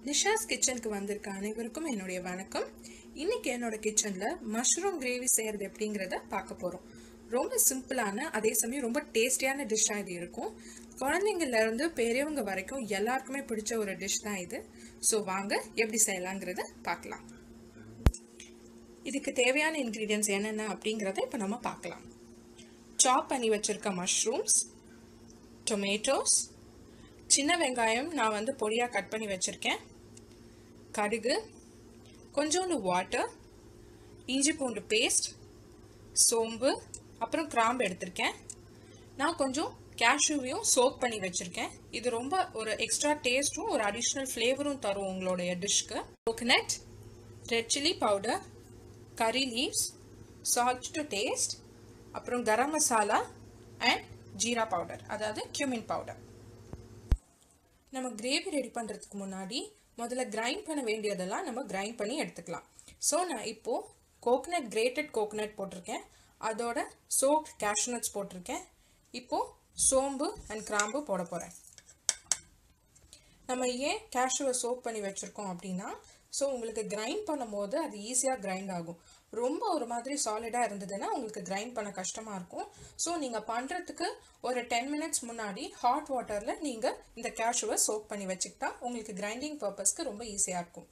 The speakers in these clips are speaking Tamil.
நிஷாஸ் கிச்சனுக்கு வந்திருக்க அனைவருக்கும் என்னுடைய வணக்கம். இன்னைக்கு என்னோட கிச்சனில் மஷ்ரூம் கிரேவி செய்கிறது எப்படிங்கிறத பார்க்க போகிறோம். ரொம்ப சிம்பிளான அதே சமயம் ரொம்ப டேஸ்டியான டிஷ்ஷாக இது இருக்கும். குழந்தைங்கள்லேருந்து பெரியவங்க வரைக்கும் எல்லாருக்குமே பிடிச்ச ஒரு டிஷ் தான் இது. ஸோ வாங்க எப்படி செய்யலாங்கிறத பார்க்கலாம். இதுக்கு தேவையான இன்க்ரீடியன்ட்ஸ் என்னென்ன அப்படிங்கிறத இப்போ நம்ம பார்க்கலாம். சாப் பண்ணி வச்சுருக்க மஷ்ரூம்ஸ், டொமேட்டோஸ், சின்ன வெங்காயம் நான் பொடியாக கட் பண்ணி வச்சுருக்கேன், கடுகு, கொஞ்சோண்டு வாட்டர், இஞ்சி பூண்டு பேஸ்ட், சோம்பு, அப்புறம் கிராம்பு எடுத்திருக்கேன். நான் கொஞ்சம் கேஷ்யூவையும் சோக் பண்ணி வச்சுருக்கேன். இது ரொம்ப ஒரு எக்ஸ்ட்ரா டேஸ்ட்டும் ஒரு அடிஷ்னல் ஃப்ளேவரும் தரும் உங்களுடைய டிஷ்க்கு. Coconut, red chilli powder, curry leaves, salt to taste, அப்புறம் கரம் மசாலா அண்ட் ஜீரா பவுடர், அதாவது cumin பவுடர். நம்ம கிரேவி ரெடி பண்ணுறதுக்கு முன்னாடி முதல்ல கிரைண்ட் பண்ண வேண்டியதெல்லாம் நம்ம கிரைண்ட் பண்ணி எடுத்துக்கலாம். ஸோ நான் இப்போது கோகனட், கிரேட்டட் கோகனட் போட்டிருக்கேன், அதோட சோக்ட் கேஷ்யூநட்ஸ் போட்டிருக்கேன். இப்போது சோம்பு அண்ட் கிராம்பு போட போகிறேன். நம்ம ஏன் கேஷ்யூவை சோக் பண்ணி வச்சுருக்கோம் அப்படின்னா, ஸோ உங்களுக்கு கிரைண்ட் பண்ணும் போது அது ஈஸியாக கிரைண்ட் ஆகும். ரொம்ப ஒரு மாதிரி சாலிடாக இருந்ததுன்னா உங்களுக்கு கிரைண்ட் பண்ண கஷ்டமாக இருக்கும். ஸோ நீங்கள் பண்ணுறதுக்கு ஒரு 10 மினிட்ஸ் முன்னாடி ஹாட் வாட்டரில் நீங்கள் இந்த கேஷ்யூவை சோக் பண்ணி வச்சுக்கிட்டா உங்களுக்கு கிரைண்டிங் பர்பஸ்க்கு ரொம்ப ஈஸியாக இருக்கும்.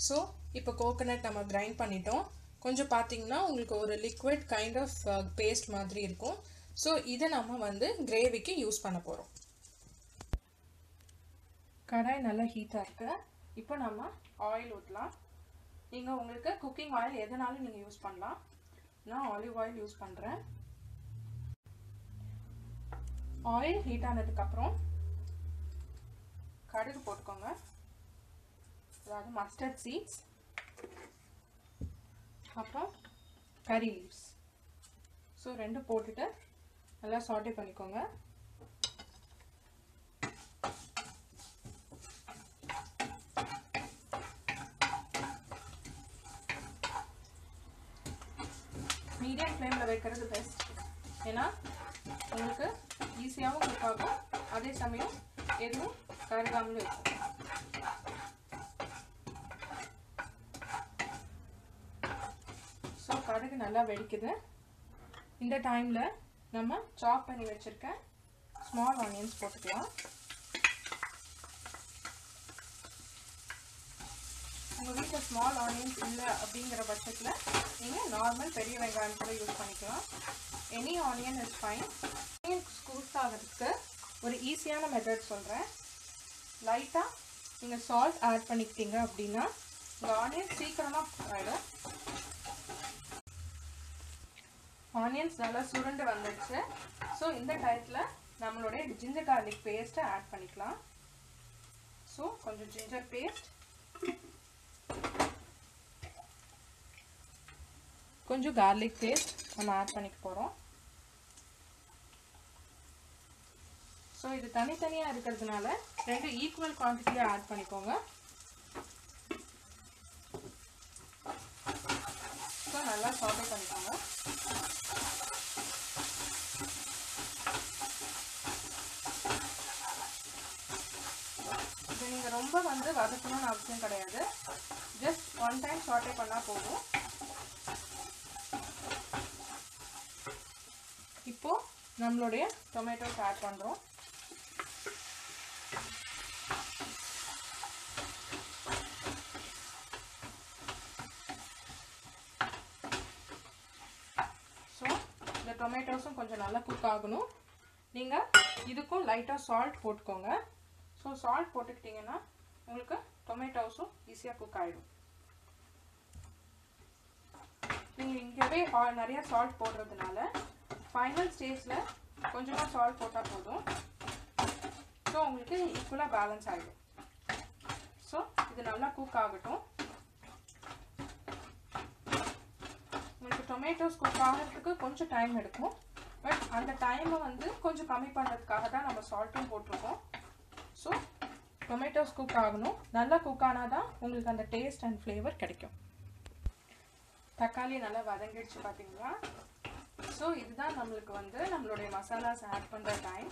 ஸோ இப்போ கோகனட் நம்ம கிரைண்ட் பண்ணிட்டோம். கொஞ்சம் பார்த்தீங்கன்னா உங்களுக்கு ஒரு லிக்விட் கைண்ட் ஆஃப் பேஸ்ட் மாதிரி இருக்கும். ஸோ இதை நம்ம கிரேவிக்கு யூஸ் பண்ண போகிறோம். கடாய் நல்லா ஹீட்டாக இருக்குது. இப்போ நம்ம ஆயில் ஊற்றலாம். நீங்கள் உங்களுக்கு குக்கிங் ஆயில் எதனாலும் நீங்கள் யூஸ் பண்ணலாம். நான் ஆலிவ் ஆயில் யூஸ் பண்ணுறேன். ஆயில் ஹீட் ஆனதுக்கப்புறம் கடுகு போட்டுக்கோங்க, அதாவது மஸ்டர்ட் சீட்ஸ், அப்புறம் கறி லீவ்ஸ். ஸோ ரெண்டும் போட்டுட்டு நல்லா சாட்டே பண்ணிக்கோங்க. மீடியம் ஃப்ளேமில் வைக்கிறது பெஸ்ட். ஏன்னா உங்களுக்கு ஈஸியாகவும் குக் ஆகும், அதே சமயம் எதுவும் கருகாமலும் இருக்கும். ஸோ கடுகு நல்லா வெடிக்குது. இந்த டைமில் நம்ம சாப் பண்ணி வச்சுருக்க ஸ்மால் ஆனியன்ஸ் போட்டுக்கலாம். உங்கள் வீட்டில் ஸ்மால் ஆனியன்ஸ் இல்லை அப்படிங்கிற பட்சத்தில் நீங்கள் நார்மல் பெரிய வெங்காயம் கூட யூஸ் பண்ணிக்கலாம். Any onion is fine. Onion ஸ்கூஸ் ஆகிறதுக்கு ஒரு ஈஸியான மெத்தட் சொல்கிறேன். லைட்டாக நீங்கள் சால்ட் ஆட் பண்ணிக்கிட்டீங்க அப்படின்னா உங்கள் ஆனியன் சீக்கிரமாக ஆகிடும். ஆனியன்ஸ் நல்லா சுருண்டு வந்துடுச்சு. ஸோ இந்த டயத்தில் நம்மளுடைய ஜிஞ்சர் கார்லிக் பேஸ்ட்டை ஆட் பண்ணிக்கலாம். ஸோ கொஞ்சம் ஜிஞ்சர் பேஸ்ட், கொஞ்சம் கார்லிக் பேஸ்ட் நம்ம ஆட் பண்ணிக்க போகிறோம். ஸோ இது தனித்தனியாக இருக்கிறதுனால ரெண்டு ஈக்குவல் குவான்டிட்டியாக ஆட் பண்ணிக்கோங்க. ஸோ நல்லா சாட்டே பண்ணிக்கோங்க. இது நீங்கள் ரொம்ப வதக்கணும்னு அவசியம் கிடையாது. ஜஸ்ட் ஒன் டைம் சாட்டே பண்ணால் போதும். இப்போ நம்மளுடைய டொமேட்டோஸ் ஆட் பண்ணுறோம். ஸோ இந்த டொமேட்டோஸும் கொஞ்சம் நல்லா குக் ஆகணும். நீங்கள் இதுக்கும் லைட்டாக சால்ட் போட்டுக்கோங்க. ஸோ சால்ட் போட்டுக்கிட்டிங்கன்னா உங்களுக்கு டொமேட்டோஸும் ஈஸியாக குக் ஆகிடும். நீங்கள் இங்கேவே நிறையா சால்ட் போடுறதுனால ஃபைனல் ஸ்டேஜில் கொஞ்சமாக சால்ட் போட்டால் போதும். ஸோ உங்களுக்கு ஈக்குவலாக பேலன்ஸ் ஆகிடும். ஸோ இது நல்லா குக் ஆகட்டும். உங்களுக்கு டொமேட்டோஸ் குக் ஆகிறதுக்கு கொஞ்சம் டைம் எடுக்கும். பட் அந்த டைமை கொஞ்சம் கம்மி பண்ணுறதுக்காக தான் நம்ம சால்ட்டும் போட்டிருக்கோம். ஸோ டொமேட்டோஸ் குக் ஆகணும். நல்லா குக் ஆனால் தான் உங்களுக்கு அந்த டேஸ்ட் அண்ட் ஃப்ளேவர் கிடைக்கும். தக்காளி நல்லா வதங்கிடுச்சு பார்த்தீங்களா. ஸோ இதுதான் நம்மளுக்கு நம்மளுடைய மசாலாஸ் ஆட் பண்ணுற டைம்.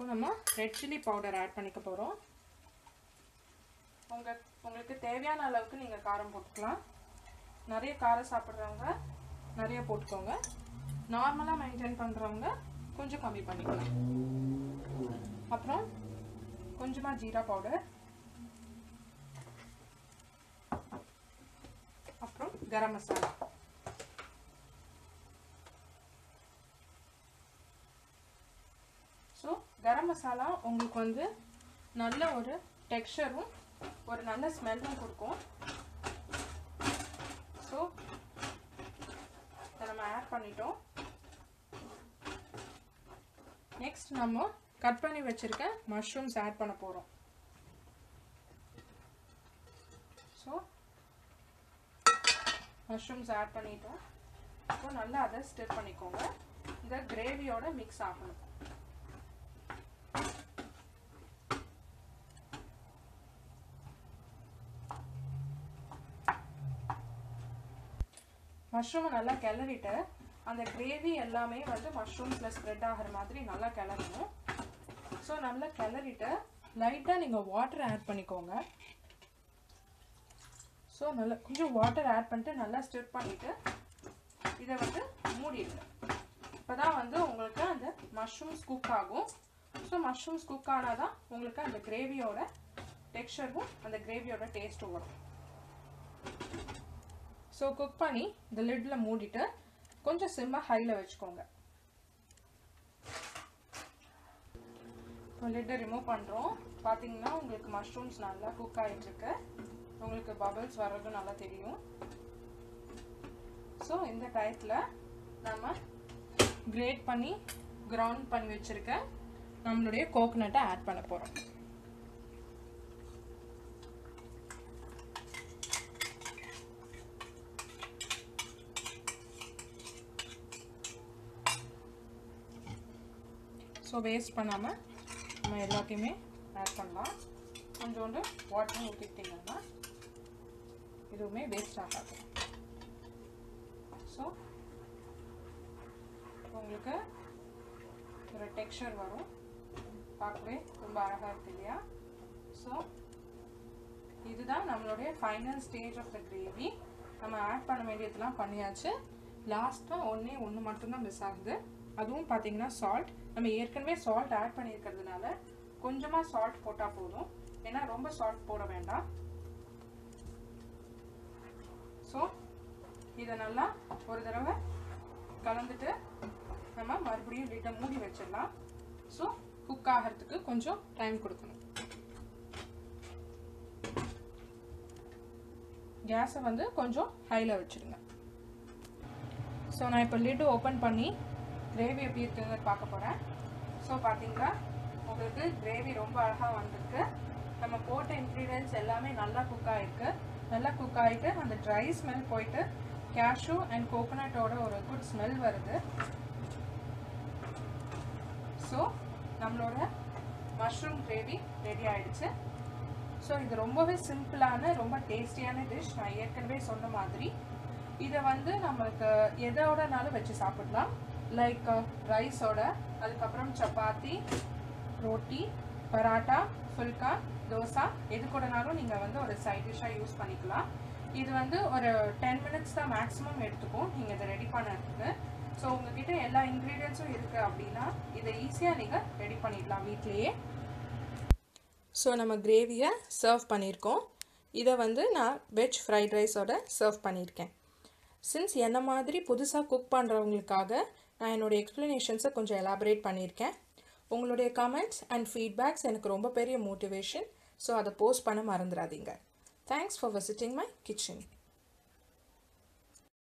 இப்போ நம்ம ரெட் சில்லி பவுடர் ஆட் பண்ணிக்க போகிறோம். உங்களுக்கு தேவையான அளவுக்கு நீங்கள் காரம் போட்டுக்கலாம். நிறைய காரம் சாப்பிட்றவங்க நிறைய போட்டுக்கோங்க. நார்மலாக மெயின்டைன் பண்ணுறவங்க கொஞ்சம் கம்மி பண்ணிக்கலாம். அப்புறம் கொஞ்சமாக ஜீரா பவுடர், அப்புறம் கரம் மசாலா. ஸோ கரம் மசாலா உங்களுக்கு வந்து நல்ல ஒரு டெக்ஸ்சரும் ஒரு நல்ல ஸ்மெல்லும் கொடுக்கும். ஸோ இதை நம்ம ஆட் பண்ணிட்டோம். நெக்ஸ்ட் நம்ம கட் பண்ணி வச்சிருக்க மஷ்ரூம்ஸ் ஆட் பண்ண போகிறோம். ஸோ மஷ்ரூம்ஸ் ஆட் பண்ணிட்டோம். இப்போ நல்லா அதை ஸ்டிர் பண்ணிக்கோங்க. இந்த கிரேவியோட மிக்ஸ் ஆகணும். மஷ்ரூமை நல்லா கிளறிட்டு அந்த கிரேவி எல்லாமே வந்து மஷ்ரூம்ஸில் ஸ்ப்ரெட் ஆகிற மாதிரி நல்லா கிளறணும். ஸோ நல்லா கிளறிட்டு லைட்டாக நீங்கள் வாட்டர் ஆட் பண்ணிக்கோங்க. ஸோ நல்லா கொஞ்சம் வாட்டர் ஆட் பண்ணிட்டு நல்லா ஸ்டிர் பண்ணிவிட்டு இதை வந்து மூடிடுங்க. இப்போ தான் வந்து உங்களுக்கு அந்த மஷ்ரூம்ஸ் குக் ஆகும். ஸோ மஷ்ரூம்ஸ் குக் ஆனால் தான் உங்களுக்கு அந்த கிரேவியோட டெக்ஸ்சரும் அந்த கிரேவியோட டேஸ்ட்டும் வரும். ஸோ குக் பண்ணி இந்த லிட்டில் மூடிட்டு கொஞ்சம் சிம்மாக ஹையில் வச்சுக்கோங்க. இப்போ லிட்டை ரிமூவ் பண்ணுறோம். பார்த்தீங்கன்னா உங்களுக்கு மஷ்ரூம்ஸ் நல்லா குக் ஆகிட்டுருக்கு. உங்களுக்கு பபிள்ஸ் வர்றதும் நல்லா தெரியும். ஸோ இந்த டயத்தில் நம்ம கிரேட் பண்ணி கிரவுண்ட் பண்ணி வச்சுருக்க நம்மளுடைய கோகோனட்டை ஆட் பண்ண போகிறோம். ஸோ வேஸ்ட் பண்ணாமல் நம்ம எல்லாத்தையுமே ஆட் பண்ணலாம். கொஞ்சோண்டு வாட்டர் ஊற்றிக்கிட்டிங்கன்னா எதுவுமே வேஸ்ட் ஆகாது. ஸோ உங்களுக்கு ஒரு டெக்ஸ்சர் வரும். பார்க்கவே ரொம்ப அழகாக இருக்கு இல்லையா? ஸோ இதுதான் நம்மளுடைய final stage of the gravy. நம்ம ஆட் பண்ண வேண்டியதெல்லாம் பண்ணியாச்சு. லாஸ்ட்டாக ஒன்று மட்டும்தான் மிஸ் ஆகுது. அதுவும் பார்த்தீங்கன்னா சால்ட். நம்ம ஏற்கனவே சால்ட் ஆட் பண்ணியிருக்கிறதுனால கொஞ்சமாக சால்ட் போட்டால் போதும். ஏன்னா ரொம்ப சால்ட் போட வேண்டாம். ஸோ இதை நல்லா ஒரு தடவை கலந்துட்டு நம்ம மறுபடியும் லிட்டை மூடி வச்சிடலாம். ஸோ குக் ஆகிறதுக்கு கொஞ்சம் டைம் கொடுக்கணும். கேஸை வந்து கொஞ்சம் ஹையில் வச்சுருங்க. ஸோ நான் இப்போ லிட்டு ஓப்பன் பண்ணி கிரேவி எப்படி இருக்குன்னு பார்க்க போகிறேன். ஸோ பார்த்தீங்களா உங்களுக்கு கிரேவி ரொம்ப அழகாக வந்திருக்கு. நம்ம போட்ட இன்க்ரீடியன்ட்ஸ் எல்லாமே நல்லா குக் ஆகிருக்கு. நல்லா குக் ஆகிட்டு அந்த ட்ரை ஸ்மெல் போயிட்டு கேஷ்யூ அண்ட் கோகோனட்டோட ஒரு குட் ஸ்மெல் வருது. ஸோ நம்மளோட மஷ்ரூம் கிரேவி ரெடி ஆகிடுச்சு. ஸோ இது ரொம்பவே சிம்பிளான ரொம்ப டேஸ்டியான டிஷ். நான் ஏற்கனவே சொன்ன மாதிரி இதை வந்து நம்மளுக்கு எதோடனாலும் வச்சு சாப்பிடலாம். லைக் ரைஸோட, அதுக்கப்புறம் சப்பாத்தி, ரோட்டி, பராட்டா, ஃபுல்கா, தோசை எது கூடனாலும் நீங்கள் வந்து ஒரு சைட் டிஷ்ஷாக யூஸ் பண்ணிக்கலாம். இது வந்து ஒரு 10 மினிட்ஸ் தான் மேக்ஸிமம் எடுத்துக்கும் நீங்கள் இதை ரெடி பண்ணுறதுக்கு. ஸோ உங்ககிட்ட எல்லா இன்க்ரீடியன்ஸும் இருக்குது அப்படின்னா இதை ஈஸியாக நீங்கள் ரெடி பண்ணிடலாம் வீட்லேயே. ஸோ நம்ம கிரேவியை சர்வ் பண்ணியிருக்கோம். இதை வந்து நான் வெஜ் ஃப்ரைட் ரைஸோட சர்வ் பண்ணியிருக்கேன். சின்ஸ் என்ன மாதிரி புதுசாக குக் பண்ணுறவங்களுக்காக நான் என்னோடய எக்ஸ்ப்ளனேஷன்ஸை கொஞ்சம் எலாபரேட் பண்ணியிருக்கேன். உங்களுடைய கமெண்ட்ஸ் அண்ட் ஃபீட்பேக்ஸ் எனக்கு ரொம்ப பெரிய மோட்டிவேஷன். ஸோ அதை போஸ்ட் பண்ண மறந்துடாதீங்க. Thanks for visiting my kitchen.